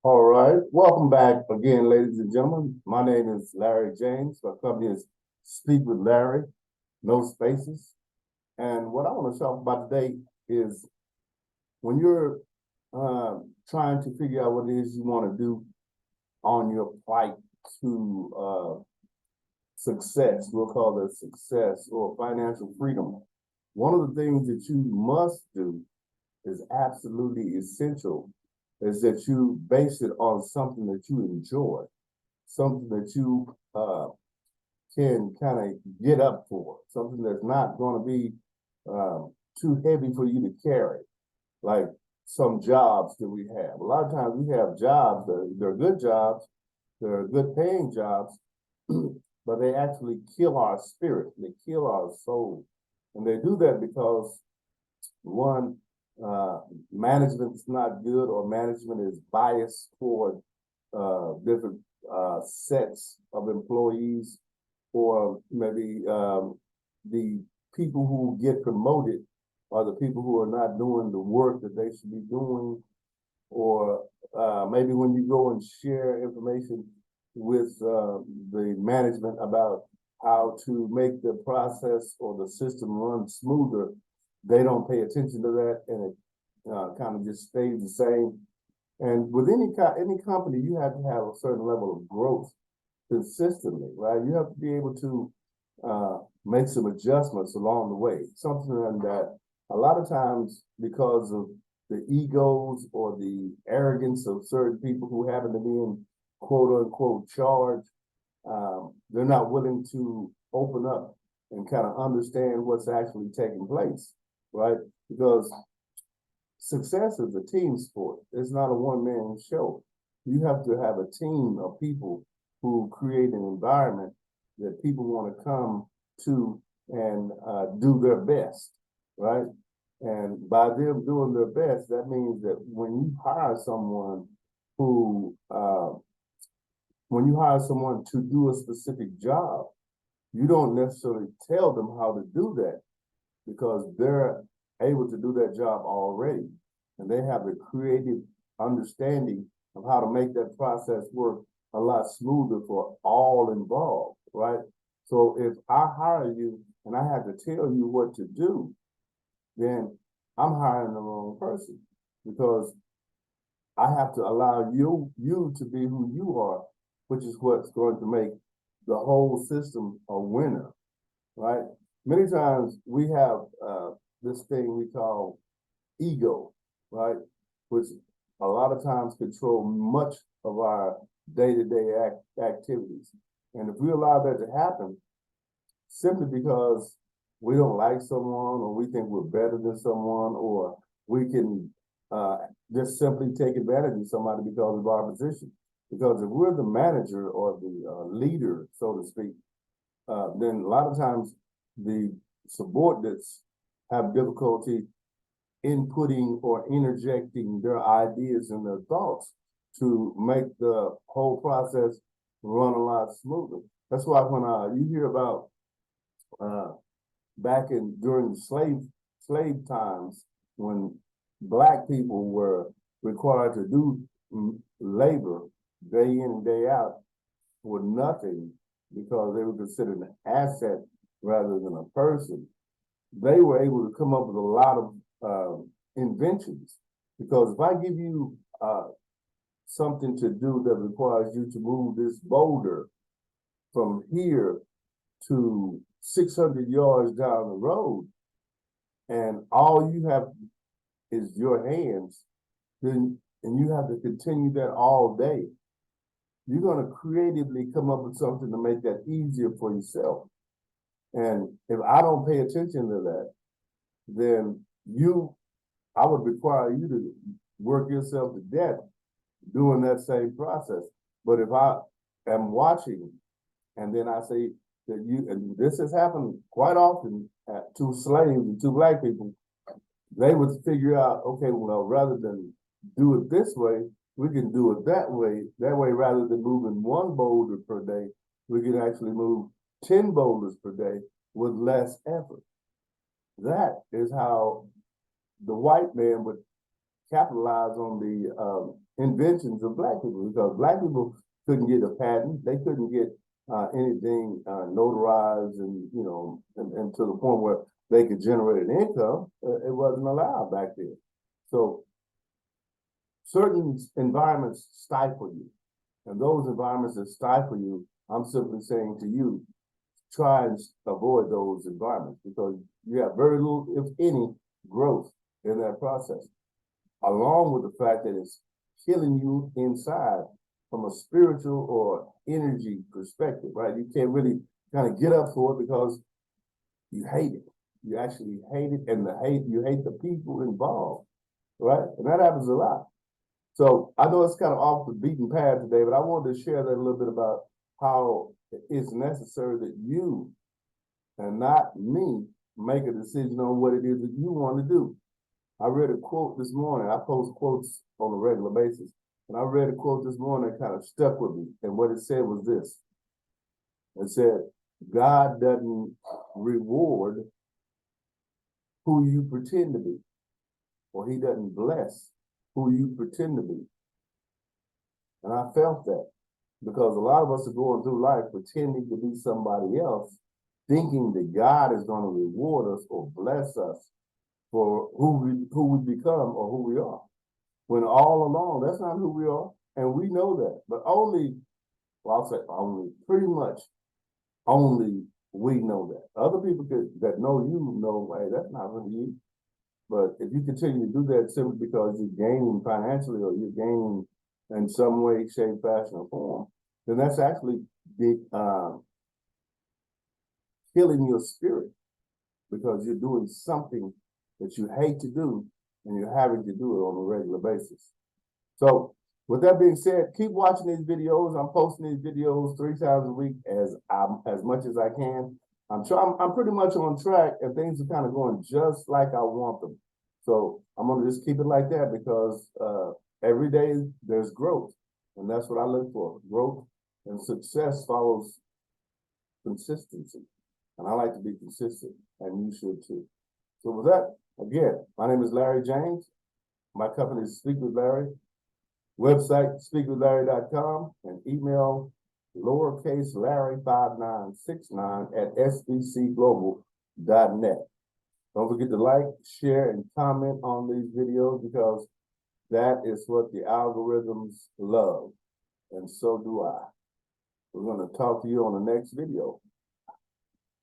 All right. Welcome back again, ladies and gentlemen. My name is Larry James. My company is Speak with Larry, no spaces. And what I want to talk about today is when you're trying to figure out what it is you want to do on your flight to success, we'll call that success or financial freedom. One of the things that you must do is absolutely essential is that you base it on something that you enjoy, something that you can kind of get up for, something that's not going to be too heavy for you to carry, like some jobs that we have. A lot of times we have jobs, they're good jobs, they're good paying jobs, but they actually kill our spirit, they kill our soul. And they do that because one, management is not good, or management is biased toward different sets of employees, or maybe the people who get promoted are the people who are not doing the work that they should be doing, or maybe when you go and share information with the management about how to make the process or the system run smoother, they don't pay attention to that, and it kind of just stays the same. And with any company, you have to have a certain level of growth consistently, right? You have to be able to make some adjustments along the way. Something that a lot of times, because of the egos or the arrogance of certain people who happen to be in quote unquote charge, they're not willing to open up and kind of understand what's actually taking place, right? Because success is a team sport. It's not a one-man show. You have to have a team of people who create an environment that people want to come to and do their best, right? And by them doing their best, that means that who, uh, when you hire someone to do a specific job, you don't necessarily tell them how to do that because they're able to do that job already. And they have the creative understanding of how to make that process work a lot smoother for all involved, right? So if I hire you and I have to tell you what to do, then I'm hiring the wrong person because I have to allow you to be who you are, which is what's going to make the whole system a winner, right? Many times we have this thing we call ego, right? Which a lot of times control much of our day-to-day activities. And if we allow that to happen, simply because we don't like someone, or we think we're better than someone, or we can uh, just simply take advantage of somebody because of our position. Because if we're the manager or the leader, so to speak, then a lot of times the subordinates have difficulty inputting or interjecting their ideas and their thoughts to make the whole process run a lot smoother. That's why when you hear about uh, back in during the slave times, when black people were required to do labor day in and day out for nothing because they were considered an asset rather than a person, they were able to come up with a lot of inventions. Because if I give you something to do that requires you to move this boulder from here to 600 yards down the road, and all you have is your hands, then and you have to continue that all day, you're going to creatively come up with something to make that easier for yourself. And if I don't pay attention to that, then I would require you to work yourself to death doing that same process. But if I am watching and then I say that and this has happened quite often to slaves and to black people, they would figure out, okay, well, rather than do it this way, we can do it that way. That way, rather than moving one boulder per day, we can actually move 10 boulders per day with less effort. That is how the white man would capitalize on the inventions of black people, because black people couldn't get a patent, they couldn't get anything notarized, and and to the point where they could generate an income. It wasn't allowed back then. So certain environments stifle you, and those environments that stifle you, I'm simply saying to you, try and avoid those environments, because you have very little, if any, growth in that process, along with the fact that it's killing you inside from a spiritual or energy perspective, right? You can't really kind of get up for it because you hate it. You actually hate it, and you hate the people involved, right? And that happens a lot. So I know it's kind of off the beaten path today, but I wanted to share that a little bit about how it's necessary that you and not me make a decision on what it is that you want to do. I read a quote this morning. I post quotes on a regular basis. And I read a quote this morning that kind of stuck with me. And what it said was this. It said, God doesn't reward who you pretend to be, or he doesn't bless who you pretend to be. And I felt that, because a lot of us are going through life pretending to be somebody else, thinking that God is going to reward us or bless us for who we become or who we are. When all along, that's not who we are. And we know that. But only, well, I'll say only, pretty much only we know that. Other people that know you know, hey, that's not really you. But if you continue to do that simply because you're gaining financially, or you're gaining in some way, shape, fashion, or form, then that's actually killing your spirit, because you're doing something that you hate to do, and you're having to do it on a regular basis. So with that being said, keep watching these videos. I'm posting these videos 3 times a week as much as I can. I'm pretty much on track, and things are kind of going just like I want them. So I'm going to just keep it like that, because every day there's growth, and that's what I look for. Growth and success follows consistency, and I like to be consistent, and you should too. So with that, again, my name is Larry James. My company is Speak with Larry. Website, speakwithlarry.com, and email lowercase larry5969@sbcglobal.net. Don't forget to like, share, and comment on these videos, because that is what the algorithms love, and so do I. We're going to talk to you on the next video.